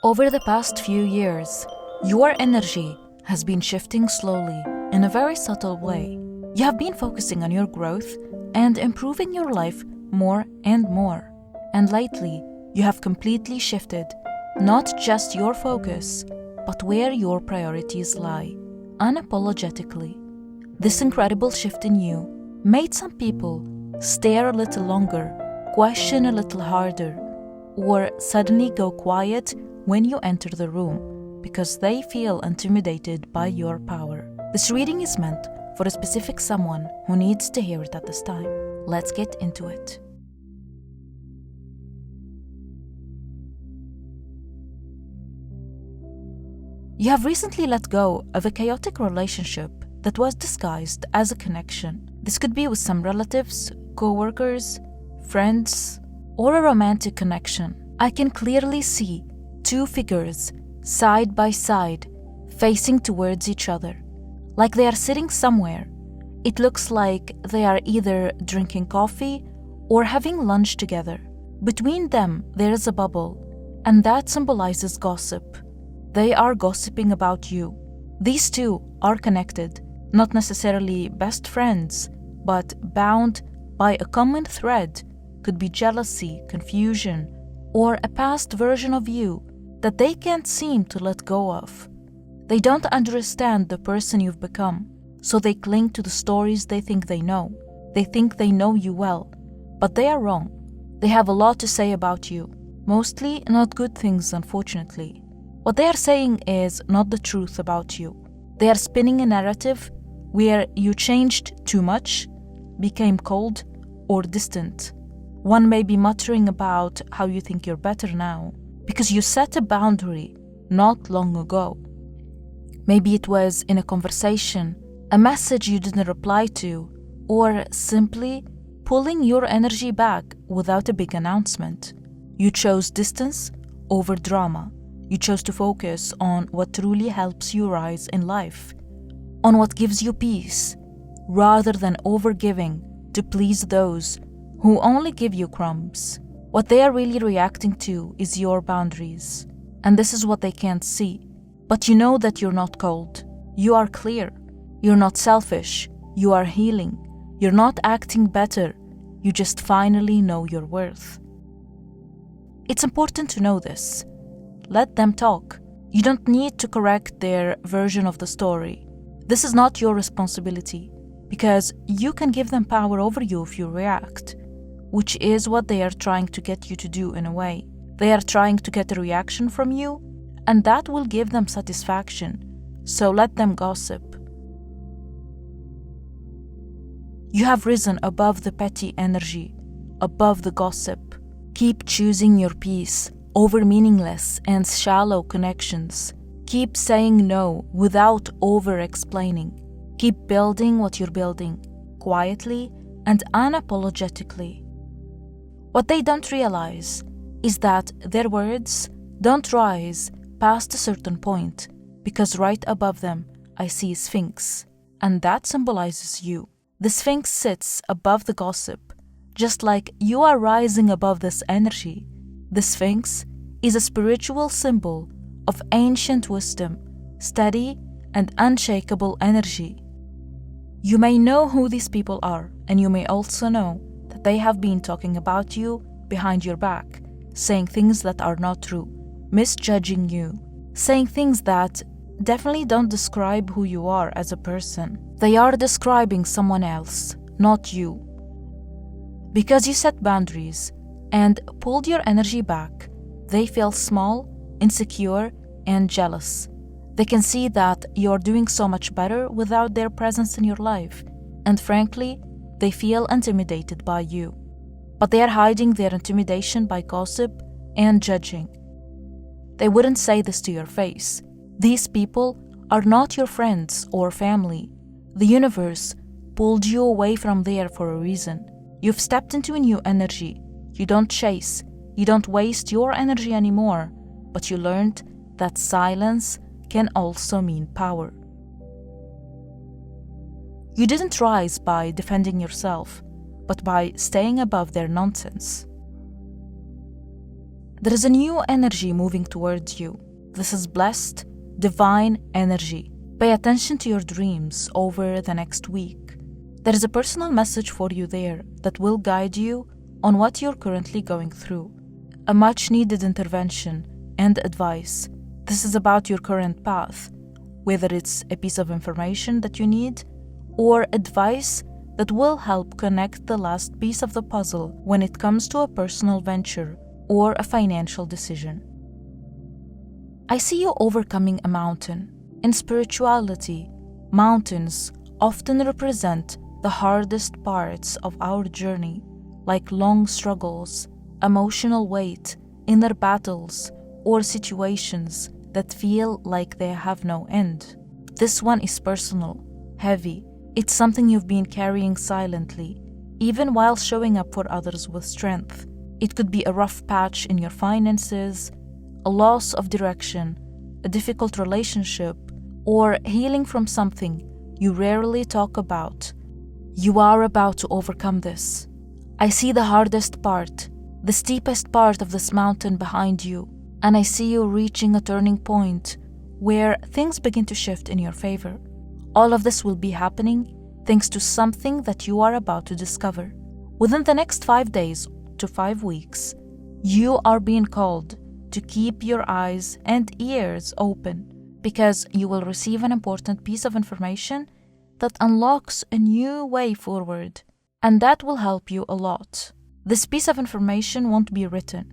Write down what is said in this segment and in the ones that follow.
Over the past few years, your energy has been shifting slowly in a very subtle way. You have been focusing on your growth and improving your life more and more. And lately, you have completely shifted not just your focus, but where your priorities lie, unapologetically. This incredible shift in you made some people stare a little longer, question a little harder, or suddenly go quiet when you enter the room because they feel intimidated by your power. This reading is meant for a specific someone who needs to hear it at this time. Let's get into it. You have recently let go of a chaotic relationship that was disguised as a connection. This could be with some relatives, co-workers, friends, or a romantic connection. I can clearly see two figures side by side facing towards each other, like they are sitting somewhere. It looks like they are either drinking coffee or having lunch together. Between them, there is a bubble, and that symbolizes gossip. They are gossiping about you. These two are connected, not necessarily best friends, but bound by a common thread. Could be jealousy, confusion, or a past version of you that they can't seem to let go of. They don't understand the person you've become, so they cling to the stories they think they know. They think they know you well, but they are wrong. They have a lot to say about you, mostly not good things, unfortunately. What they are saying is not the truth about you. They are spinning a narrative where you changed too much, became cold, or distant. One may be muttering about how you think you're better now because you set a boundary not long ago. Maybe it was in a conversation, a message you didn't reply to, or simply pulling your energy back without a big announcement. You chose distance over drama. You chose to focus on what truly helps you rise in life, on what gives you peace, rather than overgiving to please those who only give you crumbs. What they are really reacting to is your boundaries, and this is what they can't see. But you know that you're not cold. You are clear. You're not selfish. You are healing. You're not acting better. You just finally know your worth. It's important to know this. Let them talk. You don't need to correct their version of the story. This is not your responsibility, because you can give them power over you if you react, which is what they are trying to get you to do in a way. They are trying to get a reaction from you, and that will give them satisfaction, so let them gossip. You have risen above the petty energy, above the gossip. Keep choosing your peace over meaningless and shallow connections. Keep saying no without over-explaining. Keep building what you're building, quietly and unapologetically. What they don't realize is that their words don't rise past a certain point, because right above them I see a sphinx, and that symbolizes you. The sphinx sits above the gossip, just like you are rising above this energy. The sphinx is a spiritual symbol of ancient wisdom, steady and unshakable energy. You may know who these people are, and you may also know that they have been talking about you behind your back, saying things that are not true, misjudging you, saying things that definitely don't describe who you are as a person. They are describing someone else, not you. Because you set boundaries and pulled your energy back, they feel small, insecure, and jealous. They can see that you're doing so much better without their presence in your life, and frankly, they feel intimidated by you. But they are hiding their intimidation by gossip and judging. They wouldn't say this to your face. These people are not your friends or family. The universe pulled you away from there for a reason. You've stepped into a new energy. You don't chase. You don't waste your energy anymore, but you learned that silence can also mean power. You didn't rise by defending yourself, but by staying above their nonsense. There is a new energy moving towards you. This is blessed, divine energy. Pay attention to your dreams over the next week. There is a personal message for you there that will guide you on what you're currently going through. A much-needed intervention and advice. This is about your current path, whether it's a piece of information that you need or advice that will help connect the last piece of the puzzle when it comes to a personal venture or a financial decision. I see you overcoming a mountain. In spirituality, mountains often represent the hardest parts of our journey, like long struggles, emotional weight, inner battles, or situations that feel like they have no end. This one is personal, heavy. It's something you've been carrying silently, even while showing up for others with strength. It could be a rough patch in your finances, a loss of direction, a difficult relationship, or healing from something you rarely talk about. You are about to overcome this. I see the hardest part, the steepest part of this mountain behind you, and I see you reaching a turning point where things begin to shift in your favor. All of this will be happening thanks to something that you are about to discover. Within the next 5 days to 5 weeks, you are being called to keep your eyes and ears open because you will receive an important piece of information that unlocks a new way forward, and that will help you a lot. This piece of information won't be written.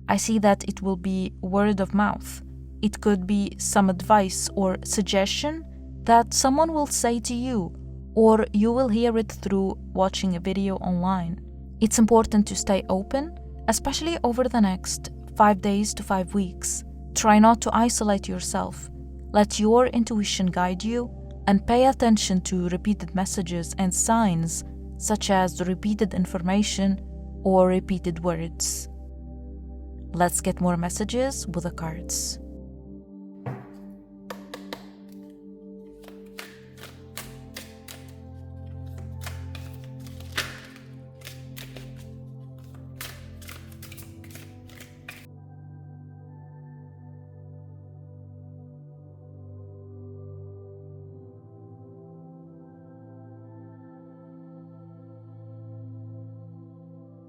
I see that it will be word of mouth. It could be some advice or suggestion that someone will say to you, or you will hear it through watching a video online. It's important to stay open, especially over the next 5 days to 5 weeks. Try not to isolate yourself. Let your intuition guide you and pay attention to repeated messages and signs such as repeated information or repeated words. Let's get more messages with the cards.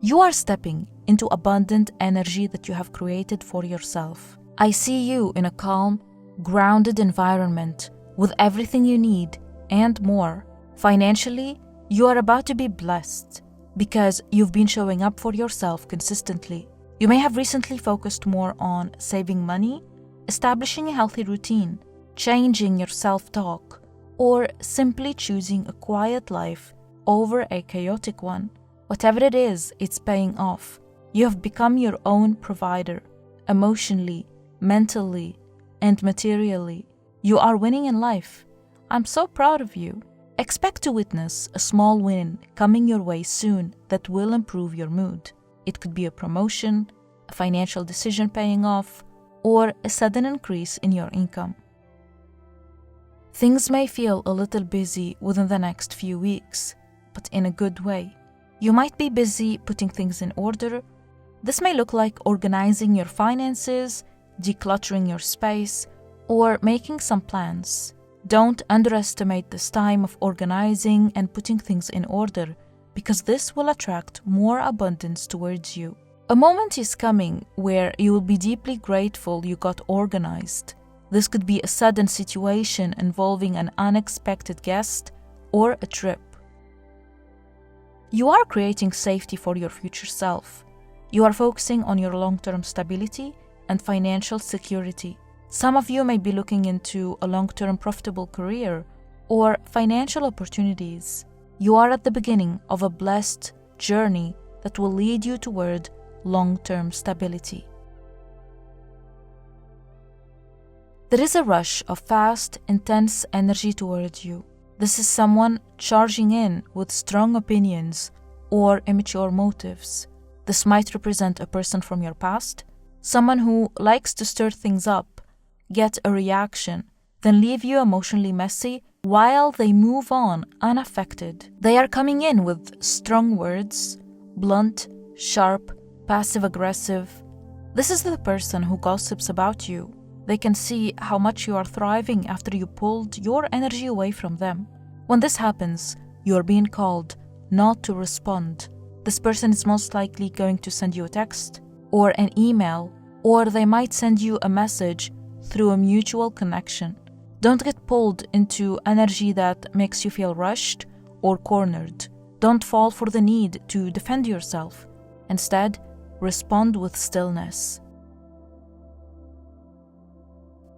You are stepping into abundant energy that you have created for yourself. I see you in a calm, grounded environment with everything you need and more. Financially, you are about to be blessed because you've been showing up for yourself consistently. You may have recently focused more on saving money, establishing a healthy routine, changing your self-talk, or simply choosing a quiet life over a chaotic one. Whatever it is, it's paying off. You have become your own provider, emotionally, mentally, and materially. You are winning in life. I'm so proud of you. Expect to witness a small win coming your way soon that will improve your mood. It could be a promotion, a financial decision paying off, or a sudden increase in your income. Things may feel a little busy within the next few weeks, but in a good way. You might be busy putting things in order. This may look like organizing your finances, decluttering your space, or making some plans. Don't underestimate this time of organizing and putting things in order, because this will attract more abundance towards you. A moment is coming where you will be deeply grateful you got organized. This could be a sudden situation involving an unexpected guest or a trip. You are creating safety for your future self. You are focusing on your long-term stability and financial security. Some of you may be looking into a long-term profitable career or financial opportunities. You are at the beginning of a blessed journey that will lead you toward long-term stability. There is a rush of fast, intense energy towards you. This is someone charging in with strong opinions or immature motives. This might represent a person from your past, someone who likes to stir things up, get a reaction, then leave you emotionally messy while they move on unaffected. They are coming in with strong words, blunt, sharp, passive-aggressive, This is the person who gossips about you. They can see how much you are thriving after you pulled your energy away from them. When this happens, you are being called not to respond. This person is most likely going to send you a text or an email, or they might send you a message through a mutual connection. Don't get pulled into energy that makes you feel rushed or cornered. Don't fall for the need to defend yourself. Instead, respond with stillness.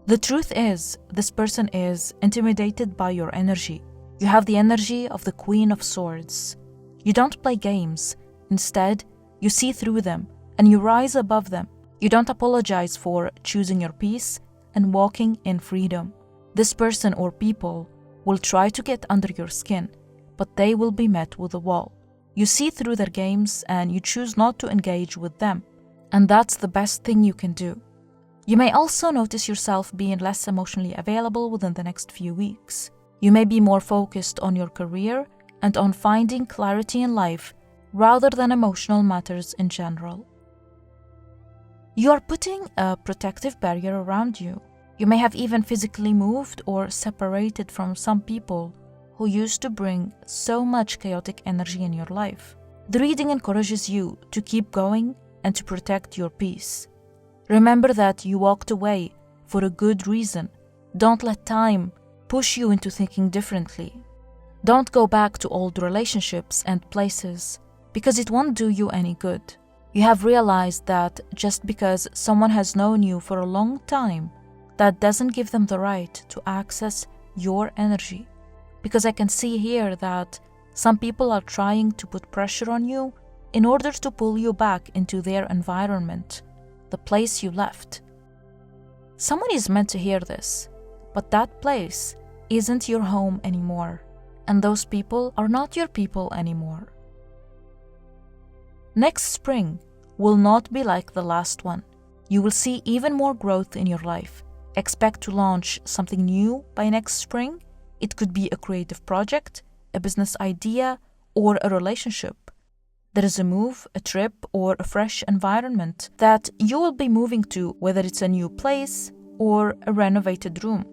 The truth is, this person is intimidated by your energy. You have the energy of the Queen of Swords. You don't play games. Instead, you see through them and you rise above them. You don't apologize for choosing your peace and walking in freedom. This person or people will try to get under your skin, but they will be met with a wall. You see through their games and you choose not to engage with them. And that's the best thing you can do. You may also notice yourself being less emotionally available within the next few weeks. You may be more focused on your career and on finding clarity in life rather than emotional matters in general. You are putting a protective barrier around you. You may have even physically moved or separated from some people who used to bring so much chaotic energy in your life. The reading encourages you to keep going and to protect your peace. Remember that you walked away for a good reason. Don't let time push you into thinking differently. Don't go back to old relationships and places because it won't do you any good. You have realized that just because someone has known you for a long time, that doesn't give them the right to access your energy. Because I can see here that some people are trying to put pressure on you in order to pull you back into their environment, the place you left. Someone is meant to hear this, but that place isn't your home anymore, and those people are not your people anymore. Next spring will not be like the last one. You will see even more growth in your life. Expect to launch something new by next spring. It could be a creative project, a business idea, or a relationship. There is a move, a trip, or a fresh environment that you will be moving to, whether it's a new place or a renovated room.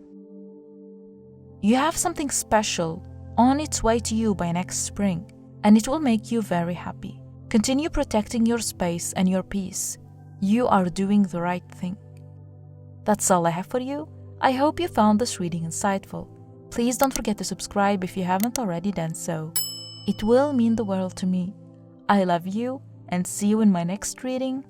You have something special on its way to you by next spring, and it will make you very happy. Continue protecting your space and your peace. You are doing the right thing. That's all I have for you. I hope you found this reading insightful. Please don't forget to subscribe if you haven't already done so. It will mean the world to me. I love you and see you in my next reading.